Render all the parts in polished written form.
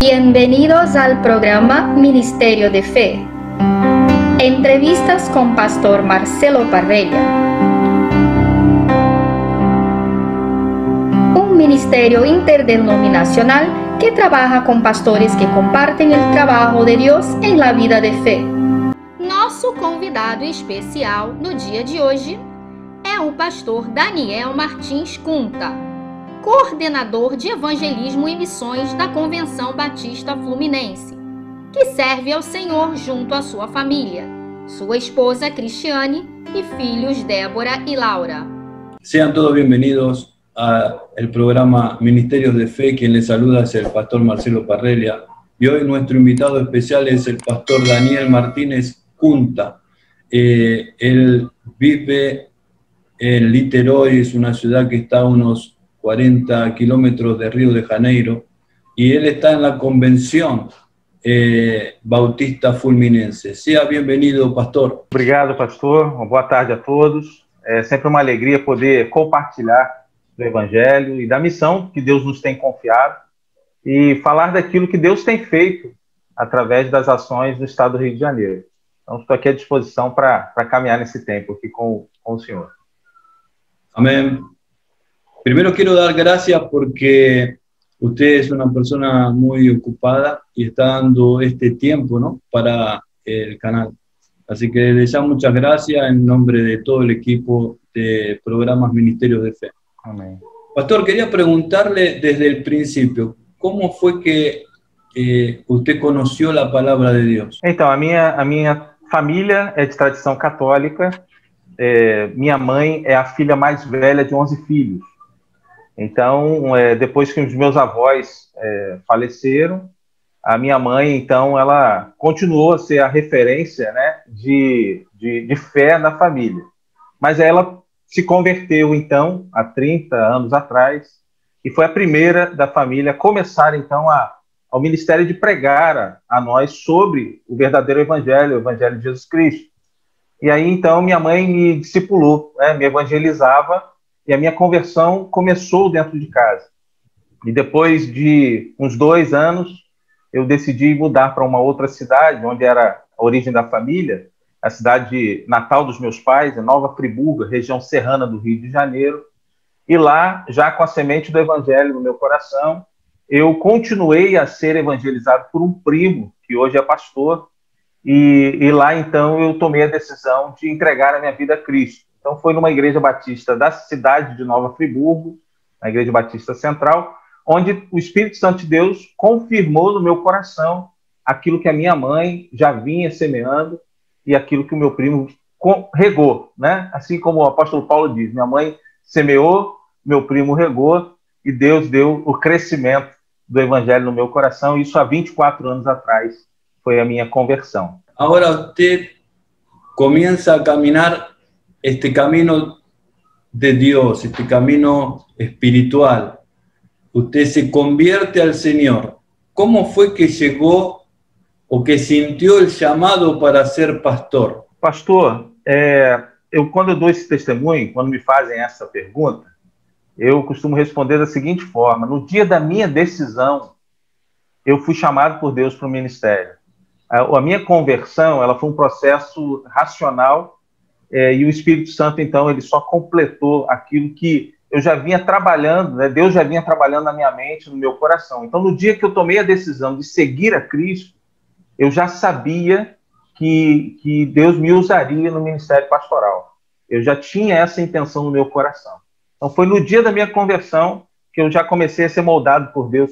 Bienvenidos al programa Ministerio de Fe. Entrevistas con Pastor Marcelo Parrella. Un ministerio interdenominacional que trabaja com pastores que compartem o trabalho de Deus em la vida de fé. Nosso convidado especial no dia de hoje é o pastor Daniel Martins Cunta, coordenador de evangelismo e missões da Convenção Batista Fluminense, que serve ao Senhor junto à sua família, sua esposa Cristiane e filhos Débora e Laura. Sean todos bienvenidos al programa Ministerios de Fe. Quien les saluda es el pastor Marcelo Parrella. Y hoy nuestro invitado especial es el pastor Daniel Martínez Cunta. Él vive en Niterói, es una ciudad que está a unos 40 kilómetros de Río de Janeiro, y él está en la Convención Bautista Fluminense. Seja bem-vindo, pastor. Obrigado, pastor. Uma boa tarde a todos. É sempre uma alegria poder compartilhar do Evangelho e da missão que Deus nos tem confiado e falar daquilo que Deus tem feito através das ações no estado do Rio de Janeiro. Então, estou aqui à disposição para caminhar nesse tempo aqui com o senhor. Amén. Primero quiero dar gracias porque usted es una persona muy ocupada y está dando este tiempo, ¿no?, para el canal. Así que desde ya muchas gracias en nombre de todo el equipo de programas Ministerios de Fe. Amén. Pastor, quería preguntarle desde el principio, ¿cómo fue que usted conoció la palabra de Dios? Então, a minha família é de tradição católica. Minha mãe é a filha mais velha de 11 filhos. Então, depois que os meus avós faleceram, a minha mãe, então, ela continuou a ser a referência, né, de fé na família. Mas ela se converteu, então, há 30 anos atrás, e foi a primeira da família a começar, então, ao ministério de pregar a nós sobre o verdadeiro evangelho, o evangelho de Jesus Cristo. E aí, então, minha mãe me discipulou, né, me evangelizava, e a minha conversão começou dentro de casa. E depois de uns 2 anos, eu decidi mudar para uma outra cidade, onde era a origem da família, a cidade natal dos meus pais, em Nova Friburga, região serrana do Rio de Janeiro. E lá, já com a semente do evangelho no meu coração, eu continuei a ser evangelizado por um primo, que hoje é pastor, e lá, então, eu tomei a decisão de entregar a minha vida a Cristo. Então, foi numa igreja batista da cidade de Nova Friburgo, na Igreja Batista Central, onde o Espírito Santo de Deus confirmou no meu coração aquilo que a minha mãe já vinha semeando e aquilo que o meu primo regou, né? Assim como o apóstolo Paulo diz, minha mãe semeou, meu primo regou, e Deus deu o crescimento do evangelho no meu coração. Isso há 24 anos atrás foi a minha conversão. Agora você começa a caminhar este camino de Dios, este camino espiritual. Usted se convierte al Señor. ¿Cómo fue que llegó o que sintió el llamado para ser pastor? Pastor, quando eu dou esse testemunho, quando me fazem essa pergunta, eu costumo responder da seguinte forma: no dia da minha decisão, eu fui chamado por Deus para o ministério. A minha conversão, ela foi um processo racional, e o Espírito Santo, então, ele só completou aquilo que eu já vinha trabalhando, né? Deus já vinha trabalhando na minha mente, no meu coração. Então, no dia que eu tomei a decisão de seguir a Cristo, eu já sabia que Deus me usaria no ministério pastoral. Eu já tinha essa intenção no meu coração. Então, foi no dia da minha conversão que eu já comecei a ser moldado por Deus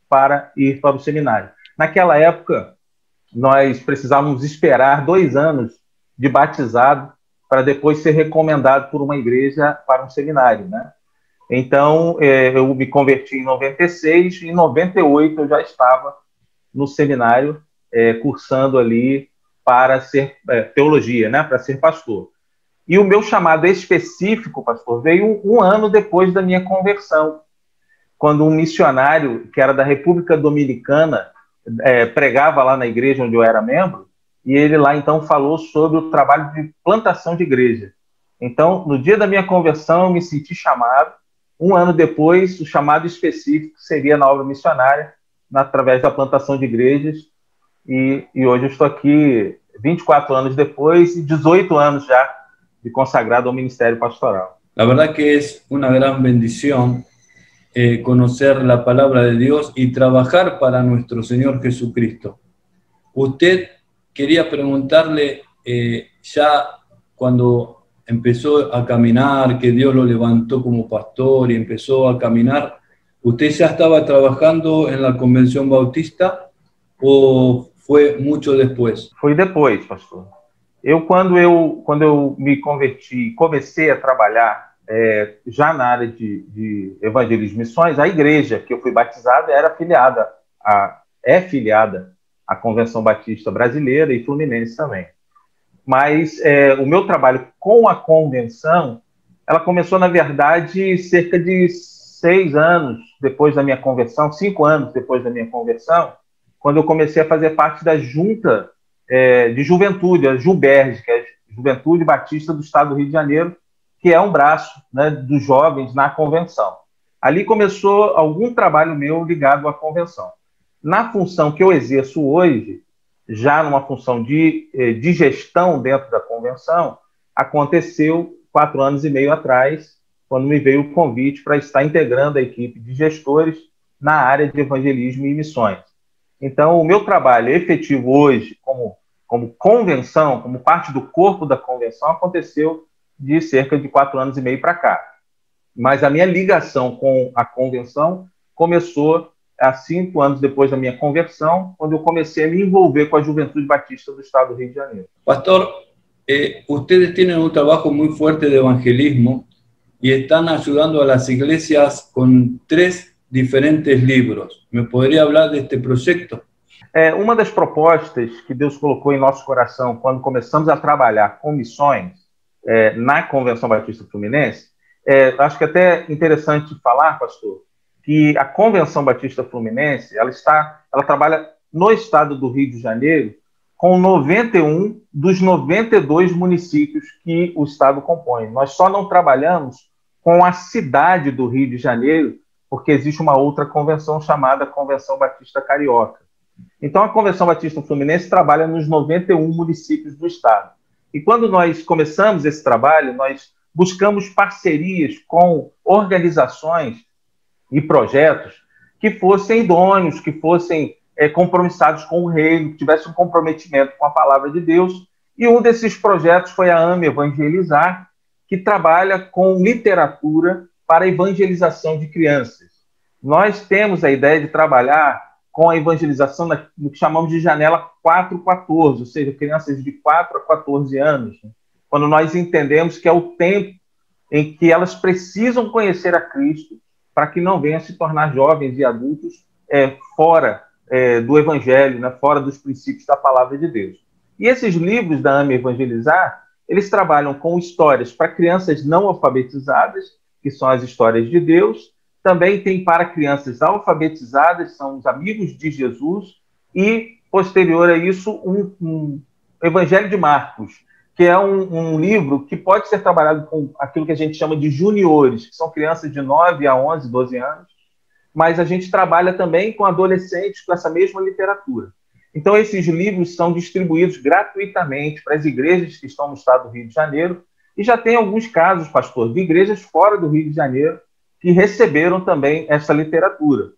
para ir para o seminário. Naquela época, nós precisávamos esperar 2 anos de batizado para depois ser recomendado por uma igreja para um seminário, né? Então, eu me converti em 96, e em 98 eu já estava no seminário, cursando ali para ser teologia, né, para ser pastor. E o meu chamado específico, pastor, veio 1 ano depois da minha conversão, quando um missionário que era da República Dominicana pregava lá na igreja onde eu era membro, e ele lá então falou sobre o trabalho de plantação de igreja. Então, no dia da minha conversão, eu me senti chamado. 1 ano depois, o chamado específico seria na obra missionária, através da plantação de igrejas, e hoje eu estou aqui 24 anos depois e 18 anos já de consagrado ao ministério pastoral. La verdad que es una gran bendición conocer la palabra de Dios y trabajar para nuestro Señor Jesucristo. Usted quería preguntarle, ya cuando empezó a caminar, que Dios lo levantó como pastor y empezó a caminar, ¿usted ya estaba trabajando en la Convención Bautista o fue mucho después? Foi depois, pastor. Quando eu me converti, comecei a trabalhar já na área de evangelismo e missões, a igreja que eu fui batizado é filiada à Convenção Batista Brasileira e Fluminense também. Mas o meu trabalho com a convenção, ela começou, na verdade, cerca de 6 anos depois da minha conversão, 5 anos depois da minha conversão, quando eu comecei a fazer parte da junta de juventude, a JUBERJ, que é a Juventude Batista do Estado do Rio de Janeiro, que é um braço, né, dos jovens na convenção. Ali começou algum trabalho meu ligado à convenção. Na função que eu exerço hoje, já numa função de gestão dentro da convenção, aconteceu 4 anos e meio atrás, quando me veio o convite para estar integrando a equipe de gestores na área de evangelismo e missões. Então, o meu trabalho efetivo hoje, como convenção, como parte do corpo da convenção, aconteceu de cerca de 4 anos e meio para cá. Mas a minha ligação com a convenção começou há 5 anos depois da minha conversão, quando eu comecei a me envolver com a Juventude Batista do Estado do Rio de Janeiro. Pastor, ustedes tienen un trabajo muy fuerte de evangelismo y están ayudando a las iglesias con 3 diferentes libros. ¿Me podría hablar de este proyecto? Uma das propostas que Deus colocou em nosso coração quando começamos a trabalhar com missões na Convenção Batista Fluminense, acho que é até interessante falar, pastor, que a Convenção Batista Fluminense, ela trabalha no estado do Rio de Janeiro com 91 dos 92 municípios que o estado compõe. Nós só não trabalhamos com a cidade do Rio de Janeiro, porque existe uma outra convenção chamada Convenção Batista Carioca. Então, a Convenção Batista Fluminense trabalha nos 91 municípios do estado. E quando nós começamos esse trabalho, nós buscamos parcerias com organizações e projetos que fossem idôneos, que fossem compromissados com o reino, que tivessem um comprometimento com a palavra de Deus. E um desses projetos foi a AME Evangelizar, que trabalha com literatura para evangelização de crianças. Nós temos a ideia de trabalhar com a evangelização no que chamamos de janela 4-14, ou seja, crianças de 4 a 14 anos, quando nós entendemos que é o tempo em que elas precisam conhecer a Cristo para que não venham a se tornar jovens e adultos fora do Evangelho, né, fora dos princípios da Palavra de Deus. E esses livros da AME Evangelizar, eles trabalham com histórias para crianças não alfabetizadas, que são as histórias de Deus. Também tem para crianças alfabetizadas, são os amigos de Jesus, e, posterior a isso, um Evangelho de Marcos, que é um livro que pode ser trabalhado com aquilo que a gente chama de juniores, que são crianças de 9 a 11, 12 anos, mas a gente trabalha também com adolescentes com essa mesma literatura. Então, esses livros são distribuídos gratuitamente para as igrejas que estão no estado do Rio de Janeiro, e já tem alguns casos, pastor, de igrejas fora do Rio de Janeiro que receberam também essa literatura.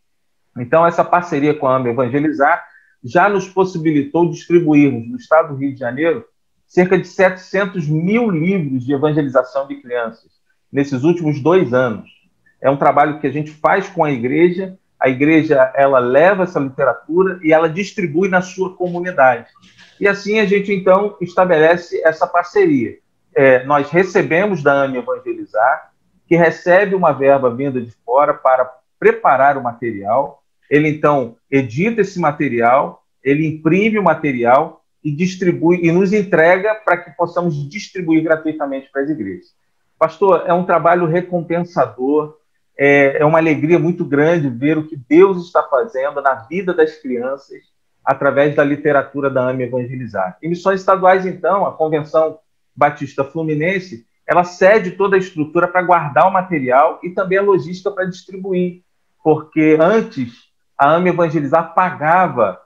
Então, essa parceria com a AME Evangelizar já nos possibilitou distribuirmos no estado do Rio de Janeiro cerca de 700 mil livros de evangelização de crianças nesses últimos 2 anos. É um trabalho que a gente faz com a igreja ela leva essa literatura e ela distribui na sua comunidade. E assim a gente, então, estabelece essa parceria. Nós recebemos da AME Evangelizar, que recebe uma verba vinda de fora para preparar o material. Ele, então, edita esse material, ele imprime o material e distribui e nos entrega para que possamos distribuir gratuitamente para as igrejas. Pastor, é um trabalho recompensador, é uma alegria muito grande ver o que Deus está fazendo na vida das crianças através da literatura da AME Evangelizar. Em missões estaduais, então, a Convenção Batista Fluminense, ela cede toda a estrutura para guardar o material e também a logística para distribuir, porque antes a AME Evangelizar pagava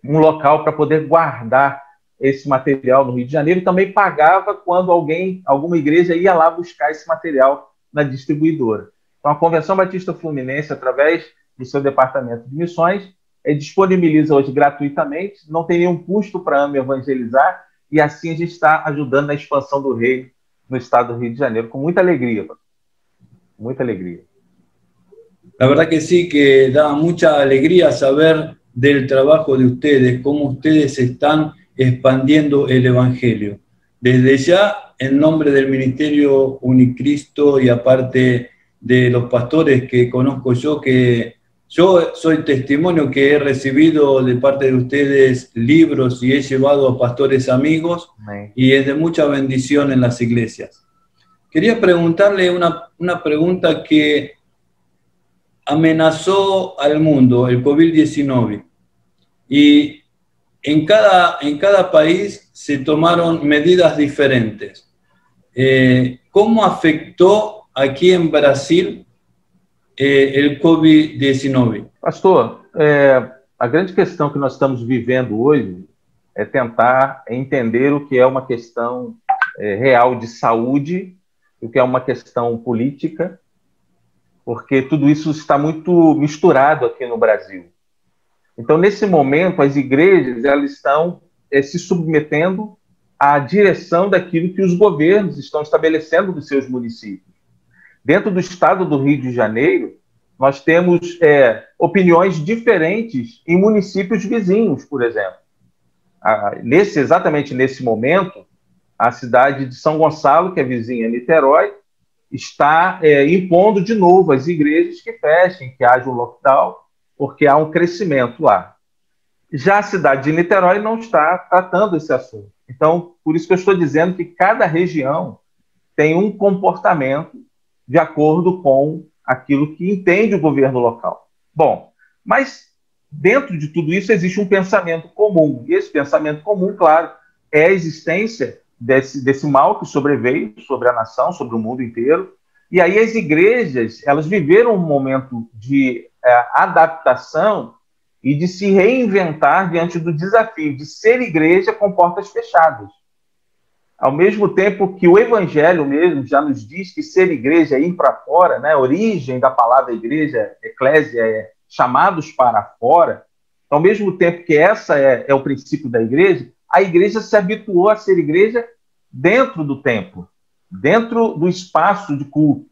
um local para poder guardar esse material no Rio de Janeiro, e também pagava quando alguma igreja ia lá buscar esse material na distribuidora. Então, a Convenção Batista Fluminense, através do seu departamento de missões, disponibiliza hoje gratuitamente, não tem nenhum custo para a AME Evangelizar, e assim a gente está ajudando na expansão do reino no estado do Rio de Janeiro, com muita alegria. Muita alegria. La verdad que sí, que da mucha alegría saber del trabajo de ustedes, cómo ustedes están expandiendo el Evangelio. Desde ya, en nombre del Ministerio Unicristo y aparte de los pastores que conozco yo, que yo soy testimonio que he recibido de parte de ustedes libros y he llevado a pastores amigos, y es de mucha bendición en las iglesias. Quería preguntarle una pregunta que amenazó al mundo, el COVID-19, y en cada país se tomaron medidas diferentes. ¿Cómo afectó aquí en Brasil el COVID-19? Pastor, a grande questão que nós estamos vivendo hoje é tentar entender o que é uma questão real de saúde, o que é uma questão política, porque tudo isso está muito misturado aqui no Brasil. Então, nesse momento, as igrejas elas estão se submetendo à direção daquilo que os governos estão estabelecendo nos seus municípios. Dentro do estado do Rio de Janeiro, nós temos opiniões diferentes em municípios vizinhos, por exemplo. Exatamente nesse momento, a cidade de São Gonçalo, que é vizinha a Niterói, está impondo de novo às igrejas que fechem, que haja um lockdown, porque há um crescimento lá. Já a cidade de Niterói não está tratando esse assunto. Então, por isso que eu estou dizendo que cada região tem um comportamento de acordo com aquilo que entende o governo local. Bom, mas dentro de tudo isso existe um pensamento comum. E esse pensamento comum, claro, é a existência desse mal que sobreveio sobre a nação, sobre o mundo inteiro. E aí as igrejas, elas viveram um momento de adaptação e de se reinventar diante do desafio de ser igreja com portas fechadas. Ao mesmo tempo que o Evangelho mesmo já nos diz que ser igreja é ir para fora, né? A origem da palavra igreja, eclésia, é chamados para fora. Então, ao mesmo tempo que essa é o princípio da igreja, a igreja se habituou a ser igreja dentro do templo, dentro do espaço de culto.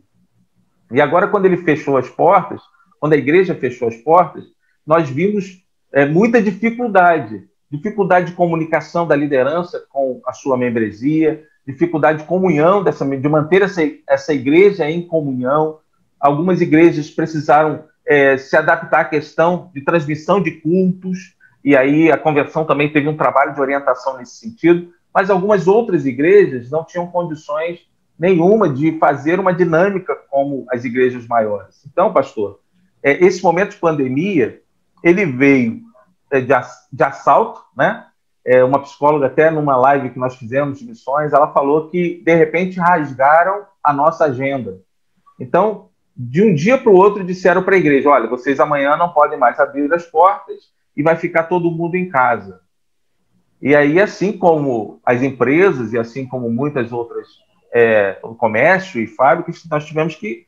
E agora, quando ele fechou as portas, quando a igreja fechou as portas, nós vimos muita dificuldade de comunicação da liderança com a sua membresia, dificuldade de comunhão, de manter essa igreja em comunhão. Algumas igrejas precisaram se adaptar à questão de transmissão de cultos, e aí a conversão também teve um trabalho de orientação nesse sentido, mas algumas outras igrejas não tinham condições nenhuma de fazer uma dinâmica como as igrejas maiores. Então, pastor, esse momento de pandemia, ele veio de assalto, né? Uma psicóloga, até numa live que nós fizemos de missões, ela falou que, de repente, rasgaram a nossa agenda. Então, de um dia para o outro, disseram para a igreja, olha, vocês amanhã não podem mais abrir as portas e vai ficar todo mundo em casa. E aí, assim como as empresas e assim como muitas outras, o comércio e fábricas, nós tivemos que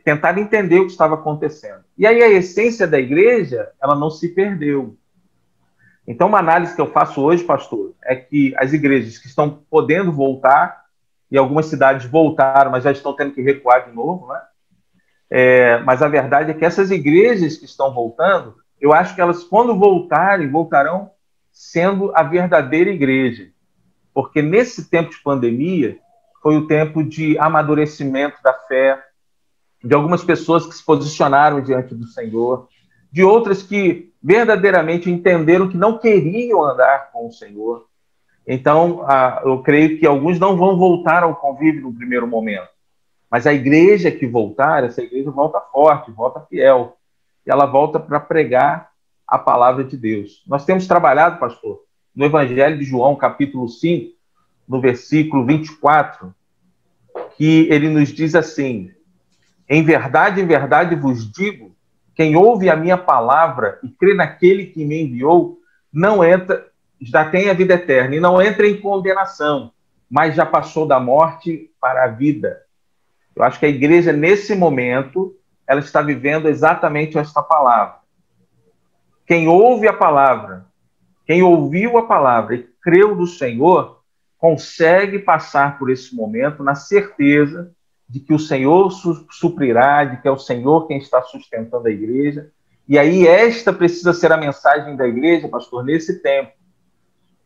tentar entender o que estava acontecendo. E aí a essência da igreja, ela não se perdeu. Então, uma análise que eu faço hoje, pastor, é que as igrejas que estão podendo voltar, e algumas cidades voltaram, mas já estão tendo que recuar de novo, né? Mas a verdade é que essas igrejas que estão voltando, eu acho que elas, quando voltarem, voltarão sendo a verdadeira igreja. Porque nesse tempo de pandemia, foi o tempo de amadurecimento da fé, de algumas pessoas que se posicionaram diante do Senhor, de outras que verdadeiramente entenderam que não queriam andar com o Senhor. Então, eu creio que alguns não vão voltar ao convívio no primeiro momento. Mas a igreja que voltar, essa igreja volta forte, volta fiel. E ela volta para pregar a palavra de Deus. Nós temos trabalhado, pastor, no Evangelho de João, capítulo 5, no versículo 24, que ele nos diz assim: em verdade vos digo Quem ouve a minha palavra e crê naquele que me enviou, não entra, já tem a vida eterna, e não entra em condenação, mas já passou da morte para a vida. Eu acho que a igreja, nesse momento, ela está vivendo exatamente esta palavra. Quem ouve a palavra, quem ouviu a palavra e creu no Senhor, consegue passar por esse momento na certeza de que o Senhor suprirá, de que é o Senhor quem está sustentando a igreja. E aí esta precisa ser a mensagem da igreja, pastor, nesse tempo.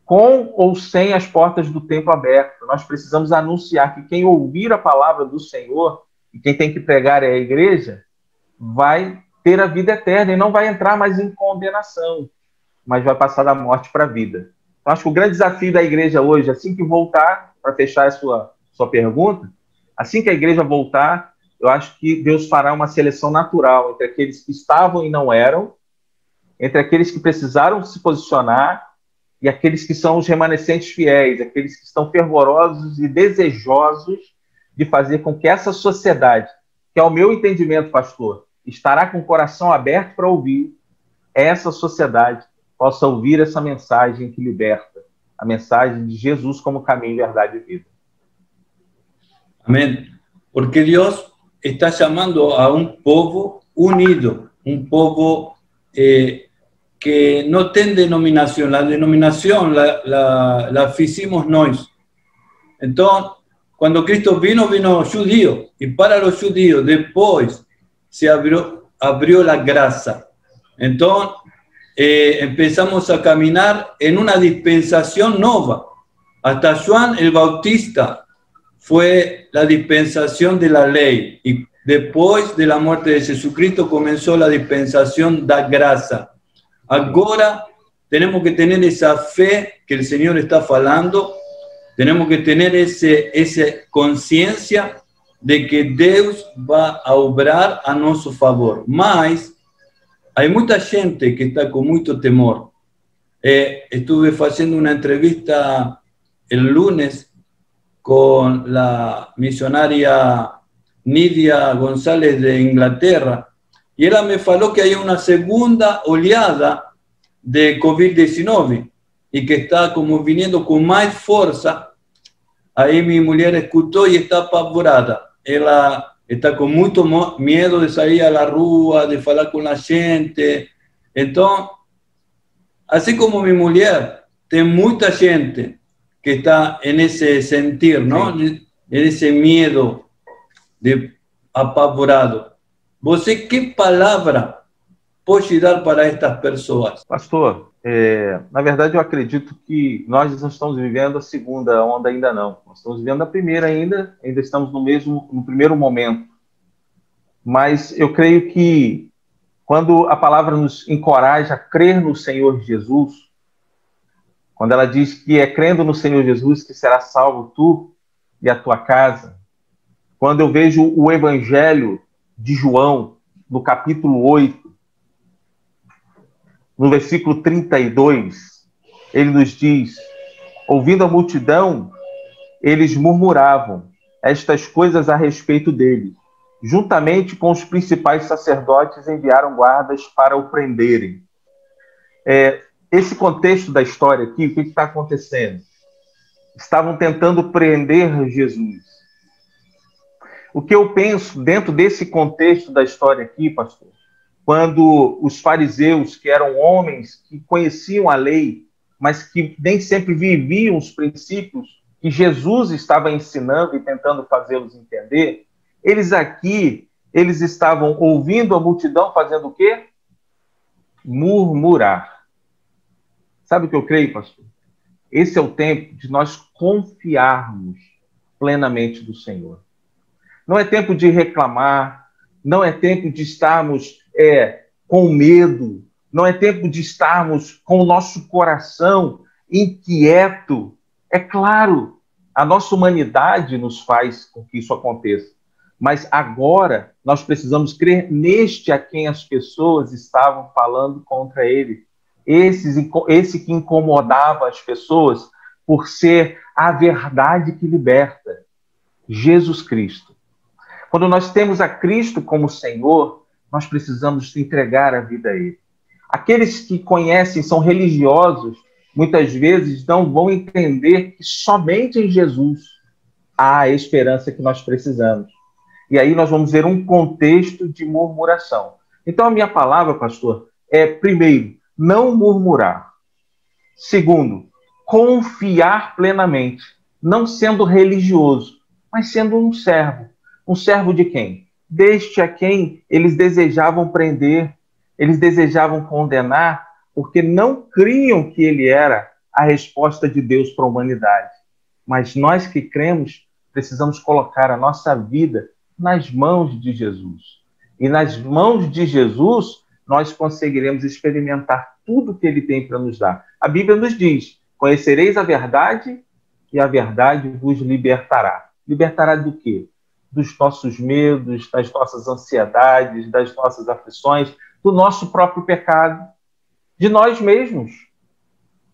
Com ou sem as portas do templo abertas, nós precisamos anunciar que quem ouvir a palavra do Senhor, e quem tem que pregar é a igreja, vai ter a vida eterna e não vai entrar mais em condenação, mas vai passar da morte para a vida. Então, acho que o grande desafio da igreja hoje, assim que voltar, para fechar a sua pergunta, assim que a igreja voltar, eu acho que Deus fará uma seleção natural entre aqueles que estavam e não eram, entre aqueles que precisaram se posicionar e aqueles que são os remanescentes fiéis, aqueles que estão fervorosos e desejosos de fazer com que essa sociedade, que ao meu entendimento, pastor, estará com o coração aberto para ouvir, essa sociedade possa ouvir essa mensagem que liberta, a mensagem de Jesus como caminho, verdade e vida. Amén. Porque Dios está llamando a un povo unido, un povo que no tiene denominación. La denominación la hicimos nosotros. Entonces, cuando Cristo vino judío, y para los judíos después se abrió la gracia. Entonces, empezamos a caminar en una dispensación nueva. Hasta Juan el Bautista fue la dispensación de la ley, y después de la muerte de Jesucristo comenzó la dispensación da gracia. Ahora tenemos que tener esa fe que el Señor está falando, tenemos que tener esa conciencia de que Dios va a obrar a nuestro favor. Mas hay mucha gente que está con mucho temor. Estuve haciendo una entrevista el lunes con la misionaria Nidia González de Inglaterra, y ella me faló que hay una segunda oleada de COVID-19 y que está como viniendo con más fuerza. Ahí mi mujer escuchó y está apavorada. Ella está con mucho miedo de salir a la rúa, de hablar con la gente. Entonces, así como mi mujer, hay mucha gente que está en ese sentir, ¿no? Sí. En ese miedo de apavorado. ¿Você qué palabra pode dar para estas pessoas? Pastor, na verdade eu acredito que nós não estamos vivendo a segunda onda ainda não. Nós estamos vivendo a primeira ainda estamos no primeiro momento. Mas eu creio que quando a palavra nos encoraja a crer no Senhor Jesus, quando ela diz que é crendo no Senhor Jesus que será salvo tu e a tua casa, quando eu vejo o Evangelho de João, no capítulo 8, no versículo 32, ele nos diz: ouvindo a multidão, eles murmuravam estas coisas a respeito dele. Juntamente com os principais sacerdotes, enviaram guardas para o prenderem. Esse contexto da história aqui, o que está acontecendo? Estavam tentando prender Jesus. O que eu penso dentro desse contexto da história aqui, pastor, quando os fariseus, que eram homens que conheciam a lei, mas que nem sempre viviam os princípios que Jesus estava ensinando e tentando fazê-los entender, eles estavam ouvindo a multidão fazendo o quê? Murmurar. Sabe o que eu creio, pastor? Esse é o tempo de nós confiarmos plenamente do Senhor. Não é tempo de reclamar, não é tempo de estarmos com medo, não é tempo de estarmos com o nosso coração inquieto. É claro, a nossa humanidade nos faz com que isso aconteça. Mas agora nós precisamos crer neste a quem as pessoas estavam falando contra ele. Esse que incomodava as pessoas por ser a verdade que liberta, Jesus Cristo. Quando nós temos a Cristo como Senhor, nós precisamos entregar a vida a Ele. Aqueles que conhecem, são religiosos, muitas vezes não vão entender que somente em Jesus há a esperança que nós precisamos. E aí nós vamos ver um contexto de murmuração. Então a minha palavra, pastor, é, primeiro, não murmurar. Segundo, confiar plenamente, não sendo religioso, mas sendo um servo. Um servo de quem? Deste a quem eles desejavam prender, eles desejavam condenar, porque não criam que ele era a resposta de Deus para a humanidade. Mas nós que cremos, precisamos colocar a nossa vida nas mãos de Jesus. E nas mãos de Jesus, nós conseguiremos experimentar tudo que ele tem para nos dar. A Bíblia nos diz, conhecereis a verdade e a verdade vos libertará. Libertará do quê? Dos nossos medos, das nossas ansiedades, das nossas aflições, do nosso próprio pecado, de nós mesmos.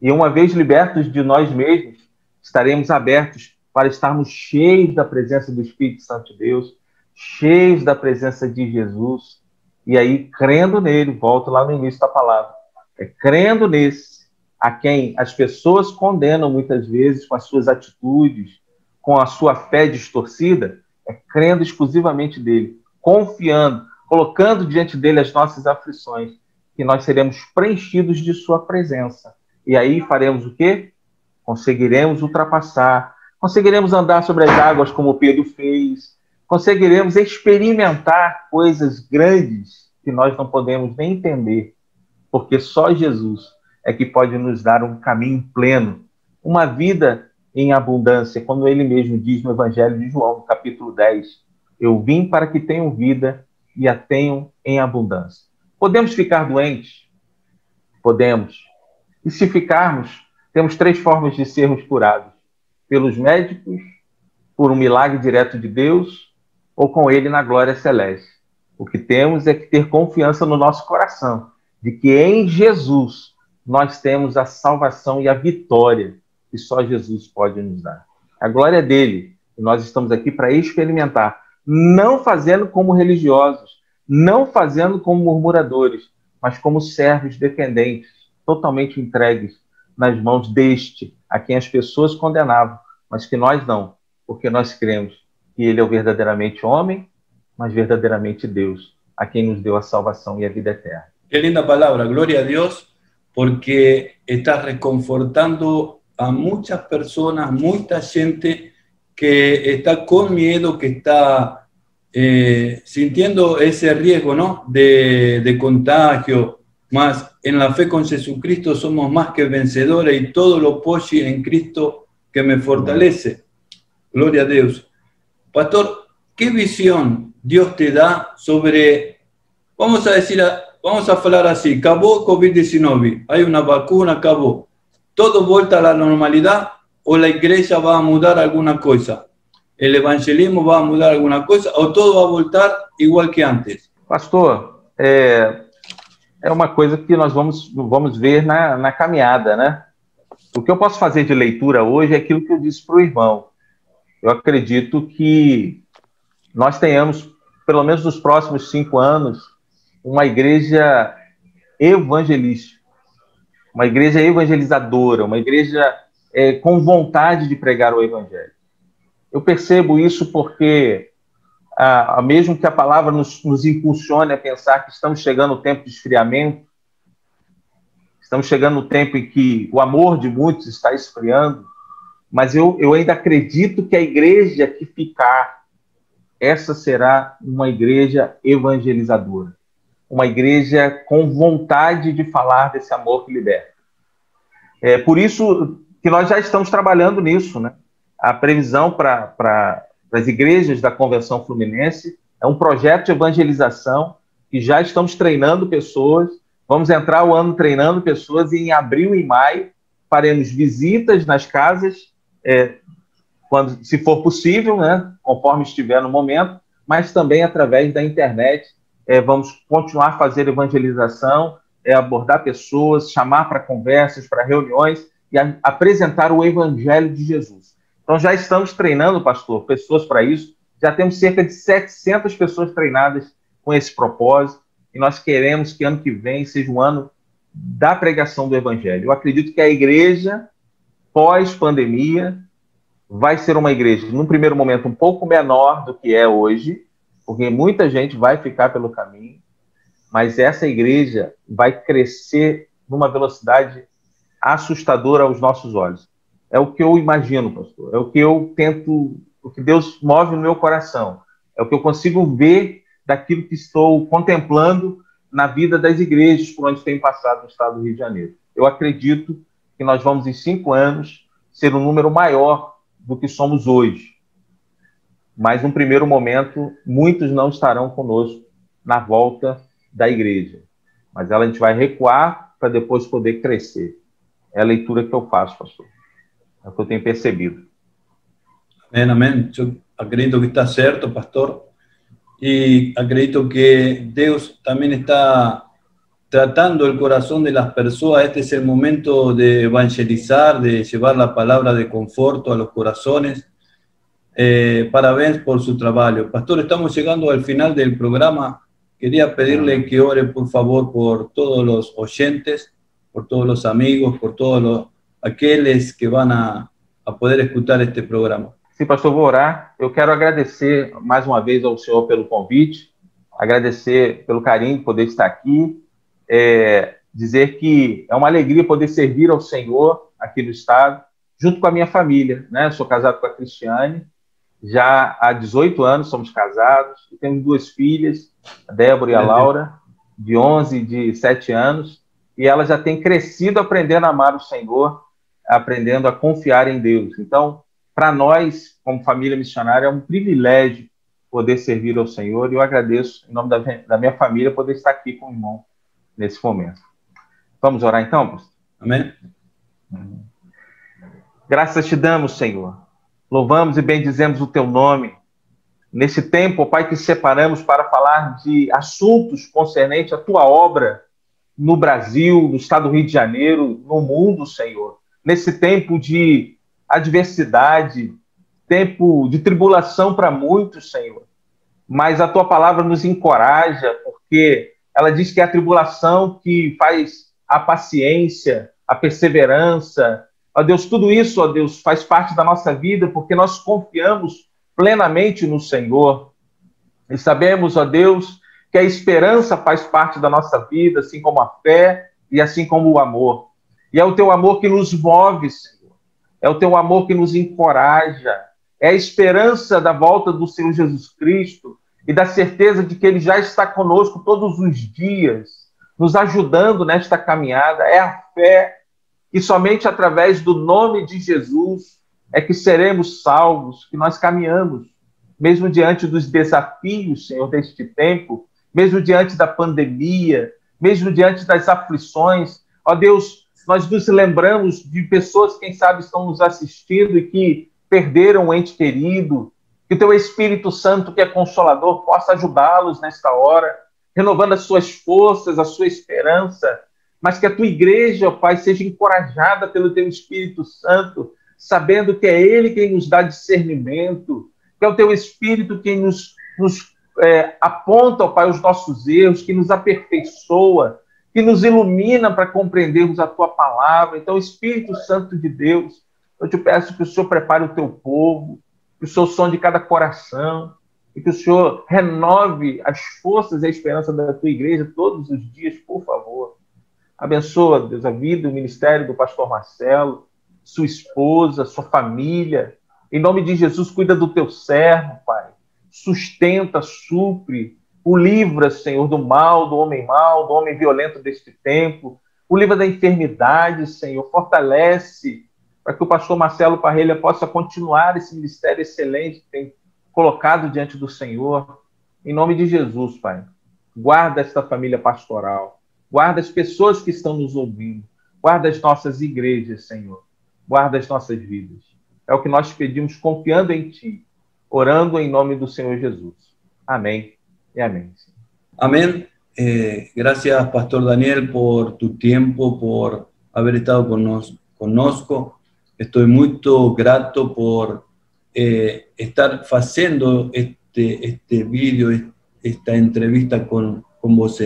E uma vez libertos de nós mesmos, estaremos abertos para estarmos cheios da presença do Espírito Santo de Deus, cheios da presença de Jesus, e aí, crendo nele, volto lá no início da palavra, crendo nesse, a quem as pessoas condenam muitas vezes com as suas atitudes, com a sua fé distorcida, crendo exclusivamente dele, confiando, colocando diante dele as nossas aflições, que nós seremos preenchidos de sua presença. E aí faremos o quê? Conseguiremos ultrapassar, conseguiremos andar sobre as águas como Pedro fez, conseguiremos experimentar coisas grandes que nós não podemos nem entender, porque só Jesus é que pode nos dar um caminho pleno, uma vida em abundância, como ele mesmo diz no Evangelho de João, no capítulo 10, eu vim para que tenham vida e a tenham em abundância. Podemos ficar doentes? Podemos. E se ficarmos, temos 3 formas de sermos curados: pelos médicos, por um milagre direto de Deus, ou com ele na glória celeste. O que temos é que ter confiança no nosso coração, de que em Jesus nós temos a salvação e a vitória que só Jesus pode nos dar. A glória é dele, e nós estamos aqui para experimentar, não fazendo como religiosos, não fazendo como murmuradores, mas como servos dependentes, totalmente entregues nas mãos deste, a quem as pessoas condenavam, mas que nós não, porque nós cremos que ele é o verdadeiramente homem, mas verdadeiramente Deus, a quem nos deu a salvação e a vida eterna. Qué linda palabra, gloria a Dios, porque está reconfortando a muchas personas, mucha gente que está con miedo, que está sintiendo ese riesgo, ¿no? de contagio, mas en la fe con Jesucristo somos más que vencedores y todo lo puedo en Cristo que me fortalece. Gloria a Dios. Pastor, ¿qué visión Dios te da sobre, vamos a hablar así, acabó COVID-19, hay una vacuna, acabó, todo vuelta a la normalidad o la iglesia va a mudar alguna cosa? ¿El evangelismo va a mudar alguna cosa o todo va a voltar igual que antes? Pastor, é uma coisa que nós vamos ver na caminhada, né? O que eu posso fazer de leitura hoje é aquilo que eu disse para o irmão. Eu acredito que nós tenhamos, pelo menos nos próximos 5 anos, uma igreja evangelística, uma igreja evangelizadora, uma igreja com vontade de pregar o evangelho. Eu percebo isso porque, mesmo que a palavra nos impulsione a pensar que estamos chegando no tempo de esfriamento, estamos chegando no tempo em que o amor de muitos está esfriando, mas eu ainda acredito que a igreja que ficar, essa será uma igreja evangelizadora, uma igreja com vontade de falar desse amor que liberta. É por isso que nós já estamos trabalhando nisso, né? A previsão para as igrejas da Convenção Fluminense é um projeto de evangelização que já estamos treinando pessoas, vamos entrar o ano treinando pessoas e em abril e maio faremos visitas nas casas, quando, se for possível, né, conforme estiver no momento, mas também através da internet. Vamos continuar a fazer evangelização, abordar pessoas, chamar para conversas, para reuniões e apresentar o Evangelho de Jesus. Então já estamos treinando, pastor, pessoas para isso. Já temos cerca de 700 pessoas treinadas com esse propósito. e nós queremos que ano que vem seja um ano da pregação do Evangelho. Eu acredito que a igreja, pós-pandemia, vai ser uma igreja, num primeiro momento, um pouco menor do que é hoje, porque muita gente vai ficar pelo caminho, mas essa igreja vai crescer numa velocidade assustadora aos nossos olhos. É o que eu imagino, pastor. É o que eu tento, o que Deus move no meu coração. É o que eu consigo ver daquilo que estou contemplando na vida das igrejas por onde tenho passado no estado do Rio de Janeiro. Eu acredito que nós vamos, em 5 anos, ser um número maior do que somos hoje. Mas, num primeiro momento, muitos não estarão conosco na volta da igreja. Mas a gente vai recuar para depois poder crescer. É a leitura que eu faço, pastor. É o que eu tenho percebido. Amém, amém. Eu acredito que está certo, pastor. Y acredito que Dios también está tratando el corazón de las personas. Este es el momento de evangelizar, de llevar la palabra de conforto a los corazones. Parabéns por su trabajo. Pastor, estamos llegando al final del programa. Quería pedirle que ore, por favor, por todos los oyentes, por todos los amigos, por todos aquellos que van a poder escuchar este programa. Sim, pastor, vou orar. Eu quero agradecer mais uma vez ao senhor pelo convite, agradecer pelo carinho de poder estar aqui, dizer que é uma alegria poder servir ao Senhor aqui no estado, junto com a minha família, né? Sou casado com a Cristiane, já há 18 anos somos casados, e temos 2 filhas, a Débora e a Laura, de 11 e de 7 anos, e elas já têm crescido aprendendo a amar o Senhor, aprendendo a confiar em Deus. Então, para nós, como família missionária, é um privilégio poder servir ao Senhor, e eu agradeço, em nome da minha família, poder estar aqui com o irmão nesse momento. Vamos orar então, pastor? Amém. Graças te damos, Senhor. Louvamos e bendizemos o teu nome. Nesse tempo, ó Pai, que separamos para falar de assuntos concernentes à tua obra no Brasil, no estado do Rio de Janeiro, no mundo, Senhor. Nesse tempo de adversidade, tempo de tribulação para muitos, Senhor. Mas a tua palavra nos encoraja, porque ela diz que é a tribulação que faz a paciência, a perseverança. Ó Deus, tudo isso, ó Deus, faz parte da nossa vida, porque nós confiamos plenamente no Senhor. E sabemos, ó Deus, que a esperança faz parte da nossa vida, assim como a fé e assim como o amor. E é o teu amor que nos move, Senhor. É o teu amor que nos encoraja. É a esperança da volta do Senhor Jesus Cristo e da certeza de que Ele já está conosco todos os dias, nos ajudando nesta caminhada. É a fé que somente através do nome de Jesus é que seremos salvos, que nós caminhamos, mesmo diante dos desafios, Senhor, deste tempo, mesmo diante da pandemia, mesmo diante das aflições. Ó Deus, nós nos lembramos de pessoas, quem sabe, estão nos assistindo e que perderam um ente querido, que o teu Espírito Santo, que é consolador, possa ajudá-los nesta hora, renovando as suas forças, a sua esperança, mas que a tua igreja, ó Pai, seja encorajada pelo teu Espírito Santo, sabendo que é Ele quem nos dá discernimento, que é o teu Espírito quem nos aponta, ó Pai, os nossos erros, que nos aperfeiçoa, que nos ilumina para compreendermos a tua palavra. Então, Espírito Santo de Deus, eu te peço que o Senhor prepare o teu povo, que o Senhor sonde cada coração, e que o Senhor renove as forças e a esperança da tua igreja todos os dias, por favor. Abençoa, Deus, a vida e o ministério do pastor Marcelo, sua esposa, sua família. Em nome de Jesus, cuida do teu servo, Pai. Sustenta, supre, o livra, Senhor, do mal, do homem violento deste tempo. O livra da enfermidade, Senhor. Fortalece para que o pastor Marcelo Parreira possa continuar esse ministério excelente que tem colocado diante do Senhor. Em nome de Jesus, Pai. Guarda esta família pastoral. Guarda as pessoas que estão nos ouvindo. Guarda as nossas igrejas, Senhor. Guarda as nossas vidas. É o que nós pedimos confiando em Ti, orando em nome do Senhor Jesus. Amém y amén. Amén. Gracias, Pastor Daniel, por tu tiempo, por haber estado conosco. Estoy muy grato por estar haciendo este vídeo, esta entrevista con vos.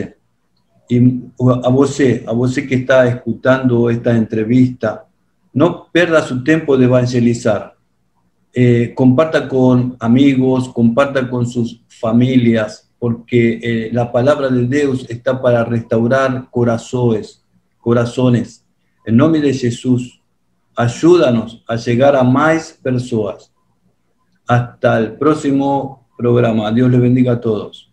E a você que está escutando esta entrevista, no perda su tiempo de evangelizar. Comparta con amigos, comparta con sus familias, porque la palabra de Dios está para restaurar corazones. En nombre de Jesús, ayúdanos a llegar a más personas. Hasta el próximo programa. Dios les bendiga a todos.